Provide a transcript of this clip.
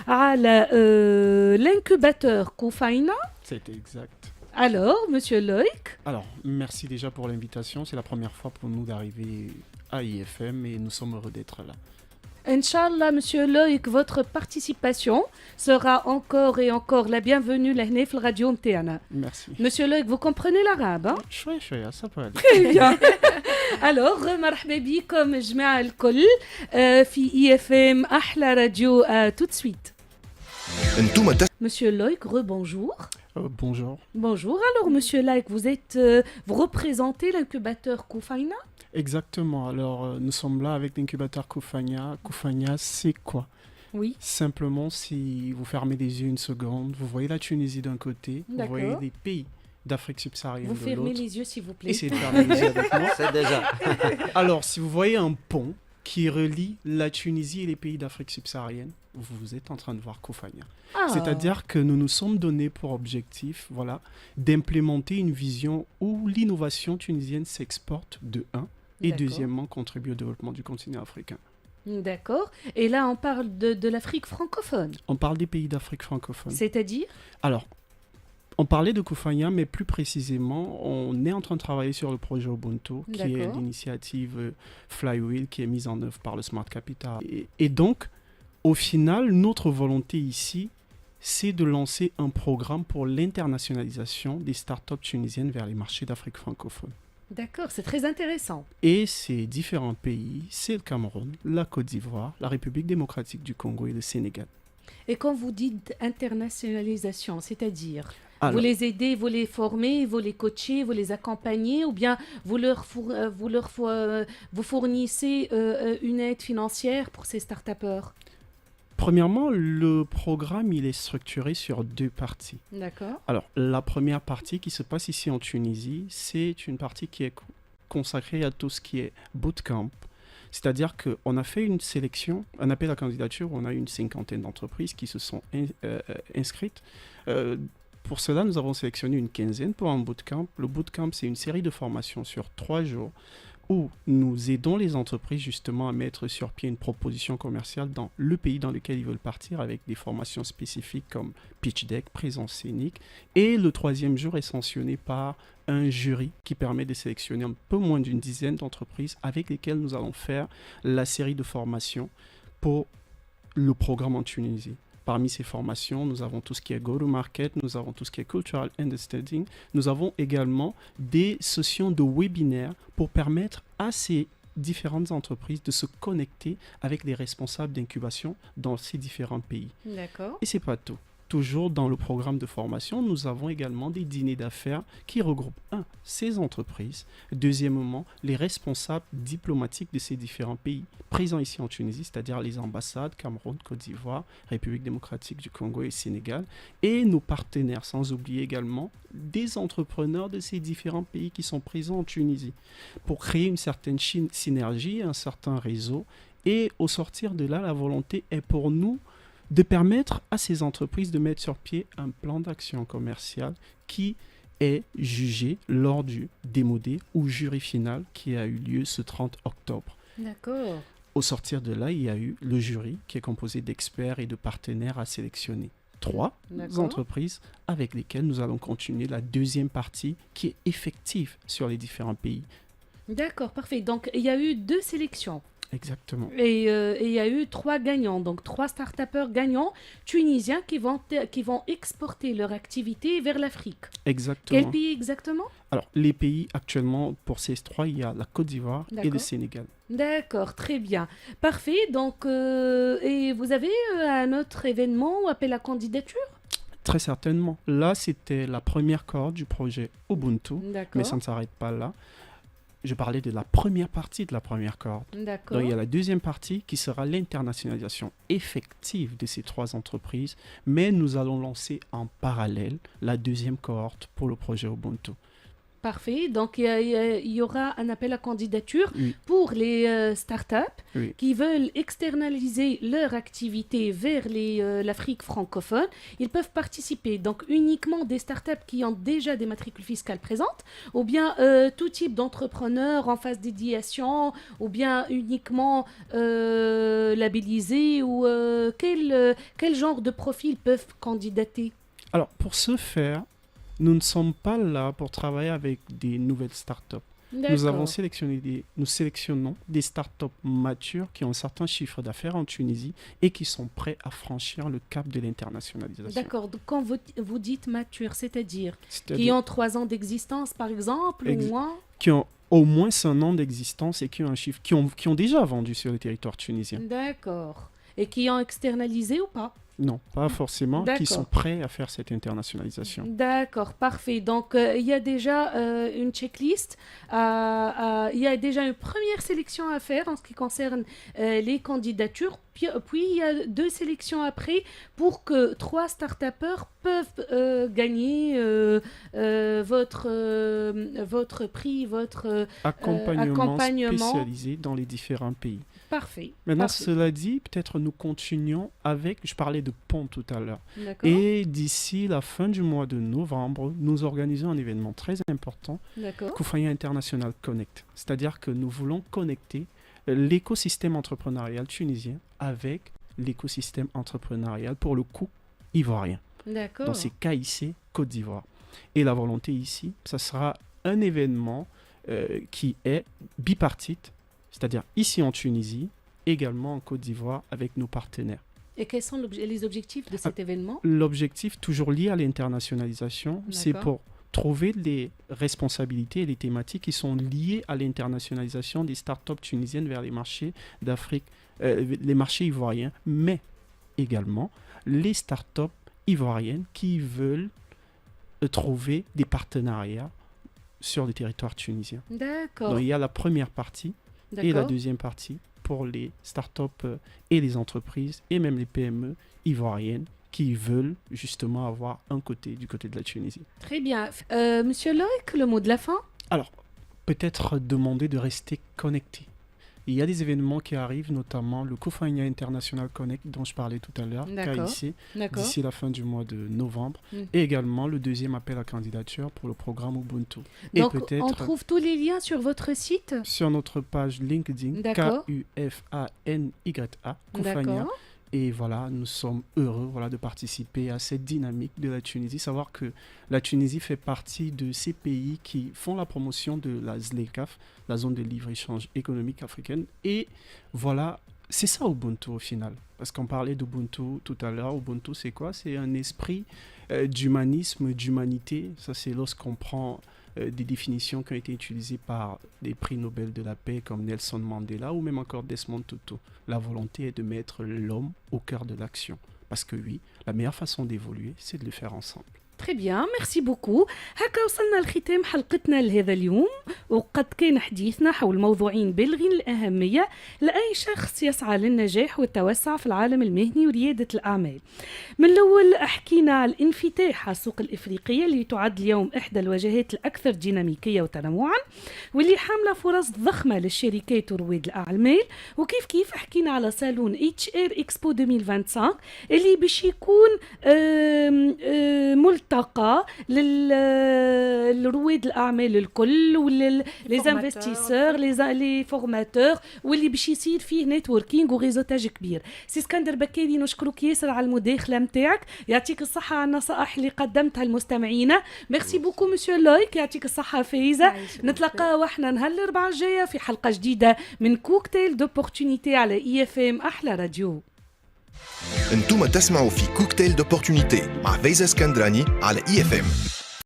على l'incubateur Koufaina. C'était exact. Alors, Monsieur Loïc, Alors, merci déjà pour l'invitation. C'est la première fois pour nous d'arriver à IFM et nous sommes heureux d'être là. Inch'Allah, Monsieur Loïc, votre participation sera encore et encore la bienvenue là في الراديو متاعنا. Merci. Monsieur Loïc, vous comprenez l'arabe, hein? شوية ça peut aller. Très bien. Alors, مرحبا بكم جماعة الكل في IFM أحلى راديو. Tout de suite. Monsieur Loïc, rebonjour. Bonjour. Bonjour. Alors, Monsieur Loïc, vous représentez l'incubateur Koufaina? Exactement. Alors, nous sommes là avec l'incubateur Koufania. Koufania, c'est quoi? Oui. Simplement, si vous fermez les yeux une seconde, vous voyez la Tunisie d'un côté, vous D'accord. voyez les pays d'Afrique subsaharienne Vous de fermez l'autre. les yeux, s'il vous plaît. Essayez de fermer les yeux avec moi. C'est déjà. Alors, si vous voyez un pont qui relie la Tunisie et les pays d'Afrique subsaharienne, vous êtes en train de voir Koufania. Ah. C'est-à-dire que nous nous sommes donnés pour objectif, d'implémenter une vision où l'innovation tunisienne s'exporte de un, et D'accord. deuxièmement, contribue au développement du continent africain. D'accord. Et là, on parle de l'Afrique francophone. On parle des pays d'Afrique francophone. C'est-à-dire? Alors, on parlait de Koufania, mais plus précisément, on est en train de travailler sur le projet Ubuntu, qui est D'accord. l'initiative Flywheel qui est mise en œuvre par le Smart Capital. Et donc, au final, notre volonté ici, c'est de lancer un programme pour l'internationalisation des startups tunisiennes vers les marchés d'Afrique francophone. D'accord, c'est très intéressant. Et ces différents pays, c'est le Cameroun, la Côte d'Ivoire, la République démocratique du Congo et le Sénégal. Et quand vous dites internationalisation, c'est-à-dire Alors, vous les aidez, vous les formez, vous les coachez, vous les accompagnez, ou bien vous fournissez une aide financière pour ces start-upers? premièrement, le programme, il est structuré sur deux parties. D'accord. Alors, la première partie qui se passe ici en Tunisie, c'est une partie qui est consacrée à tout ce qui est bootcamp. C'est-à-dire qu'on a fait une sélection, un appel à candidature, où on a eu une 50aine d'entreprises qui se sont inscrites. Pour cela, nous avons sélectionné une 15aine pour un bootcamp. Le bootcamp, c'est une série de formations sur 3 jours où nous aidons les entreprises justement à mettre sur pied une proposition commerciale dans le pays dans lequel ils veulent partir avec des formations spécifiques comme pitch deck, présence scénique. Et le 3e jour est sanctionné par un jury qui permet de sélectionner un peu moins d'une dizaine d'entreprises avec lesquelles nous allons faire la série de formations pour le programme en Tunisie. Parmi ces formations, nous avons tout ce qui est go-to-market, nous avons tout ce qui est cultural understanding, nous avons également des sessions de webinaires pour permettre à ces différentes entreprises de se connecter avec les responsables d'incubation dans ces différents pays. D'accord. Et c'est pas tout. Toujours dans le programme de formation, nous avons également des dîners d'affaires qui regroupent ces entreprises, deuxièmement, les responsables diplomatiques de ces différents pays présents ici en Tunisie, c'est-à-dire les ambassades Cameroun, Côte d'Ivoire, République démocratique du Congo et Sénégal, et nos partenaires, sans oublier également des entrepreneurs de ces différents pays qui sont présents en Tunisie, pour créer une certaine synergie, un certain réseau, et au sortir de là, la volonté est pour nous de permettre à ces entreprises de mettre sur pied un plan d'action commercial qui est jugé lors du démodé ou jury final qui a eu lieu ce 30 octobre. D'accord. Au sortir de là, il y a eu le jury qui est composé d'experts et de partenaires à sélectionner. 3 D'accord. entreprises avec lesquelles nous allons continuer la deuxième partie qui est effective sur les différents pays. D'accord, parfait. Donc, il y a eu 2 sélections. Exactement. Et il y a eu 3 gagnants, donc 3 start-upers gagnants tunisiens qui vont exporter leur activité vers l'Afrique. Exactement. Quel pays exactement? Alors, les pays actuellement, pour ces 3, il y a la Côte d'Ivoire et le D'accord. Sénégal. D'accord, très bien. Parfait. Donc, et vous avez un autre événement ou appel à candidature? Très certainement. Là, c'était la première cohorte du projet Ubuntu, D'accord. mais ça ne s'arrête pas là. Je parlais de la première partie de la première cohorte. D'accord. Donc, il y a la deuxième partie qui sera l'internationalisation effective de ces 3 entreprises, mais nous allons lancer en parallèle la deuxième cohorte pour le projet Ubuntu. Parfait. Donc, il y aura un appel à candidature pour les startups qui veulent externaliser leur activité vers l'Afrique francophone. Ils peuvent participer. Donc, uniquement des startups qui ont déjà des matricules fiscales présentes, ou bien tout type d'entrepreneurs en phase d'idéation, ou bien uniquement labellisés, ou quel genre de profils peuvent candidater? Alors, pour ce faire, nous ne sommes pas là pour travailler avec des nouvelles startups. Nous sélectionnons des startups matures qui ont un certain chiffre d'affaires en Tunisie et qui sont prêts à franchir le cap de l'internationalisation. D'accord. Donc, quand vous dites mature, c'est-à-dire qui ont 3 ans d'existence, par exemple, ou moins? Qui ont au moins un an d'existence et qui ont un chiffre, qui ont déjà vendu sur le territoire tunisien. D'accord. Et qui ont externalisé ou pas? Non, pas forcément, qui sont prêts à faire cette internationalisation. D'accord, parfait. Donc, il y a déjà une checklist, il y a déjà une première sélection à faire en ce qui concerne les candidatures, puis il y a 2 sélections après pour que 3 start-upers peuvent gagner votre prix, votre accompagnement spécialisé dans les différents pays. Parfait. Maintenant, parfait. Cela dit, peut-être nous continuons avec, je parlais de pont tout à l'heure. Et d'ici la fin du mois de novembre, nous organisons un événement très important, Koufaya International Connect. C'est-à-dire que nous voulons connecter l'écosystème entrepreneurial tunisien avec l'écosystème entrepreneurial, pour le coup, ivoirien. Donc c'est KIC Côte d'Ivoire. Et la volonté ici, ça sera un événement qui est bipartite, c'est-à-dire ici en Tunisie, également en Côte d'Ivoire avec nos partenaires. Et quels sont les objectifs de cet événement? L'objectif, toujours lié à l'internationalisation, c'est pour trouver les responsabilités et les thématiques qui sont liées à l'internationalisation des startups tunisiennes vers les marchés d'Afrique, les marchés ivoiriens, mais également les startups ivoiriennes qui veulent trouver des partenariats sur le territoire tunisien. D'accord. Donc il y a la première partie et la deuxième partie pour les startups et les entreprises et même les PME ivoiriennes qui veulent justement avoir un côté du côté de la Tunisie. Très bien. Monsieur Loïc, le mot de la fin? Alors, peut-être demander de rester connecté. Il y a des événements qui arrivent, notamment le Koufaya International Connect dont je parlais tout à l'heure, KIC, d'ici la fin du mois de novembre, et également le deuxième appel à candidature pour le programme Ubuntu. Donc, on trouve tous les liens sur votre site? Sur notre page LinkedIn, KUFANYA, Koufaya. Et voilà, nous sommes heureux de participer à cette dynamique de la Tunisie. Savoir que la Tunisie fait partie de ces pays qui font la promotion de la ZLECAF, la zone de libre-échange économique africaine. Et voilà, c'est ça Ubuntu au final. Parce qu'on parlait d'Ubuntu tout à l'heure. Ubuntu, c'est quoi? C'est un esprit d'humanisme, d'humanité. Ça, c'est lorsqu'on prend des définitions qui ont été utilisées par des prix Nobel de la paix comme Nelson Mandela ou même encore Desmond Tutu. La volonté est de mettre l'homme au cœur de l'action. Parce que oui, la meilleure façon d'évoluer, c'est de le faire ensemble. Très bien, merci beaucoup. هكا وصلنا لختام حلقتنا لهذا اليوم، وقد كان حديثنا حول موضوعين بالغين الأهمية لأي شخص يسعى للنجاح والتوسع في العالم المهني وريادة الأعمال. من الأول حكينا على الانفتاح على السوق الإفريقية اللي تعد اليوم إحدى الواجهات الأكثر ديناميكية وتنوعا، واللي حاملة فرص ضخمة للشركات ورواد الأعمال، وكيف حكينا على صالون HR Expo 2025 اللي باش يكون ملتقى للرواد الاعمال الكل وللانفستيسور لي فورماتور واللي باش يصير فيه نيتوركينغ وريزوتاج كبير. سي اسكندر بكاري نشكرك ياسر على المداخله نتاعك، يعطيك الصحه على النصائح اللي قدمتها لمستمعينا. ميرسي بوكو مسيو لويك، يعطيك الصحه فايزه. نتلاقاو احنا نهار الاربعاء الجايه في حلقه جديده من كوكتيل دوبورتونيتي على اي اف ام احلى راديو. انتم تسمعوا في كوكتيل دوبورتونيتي مع فايزة اسكندراني على اي اف ام.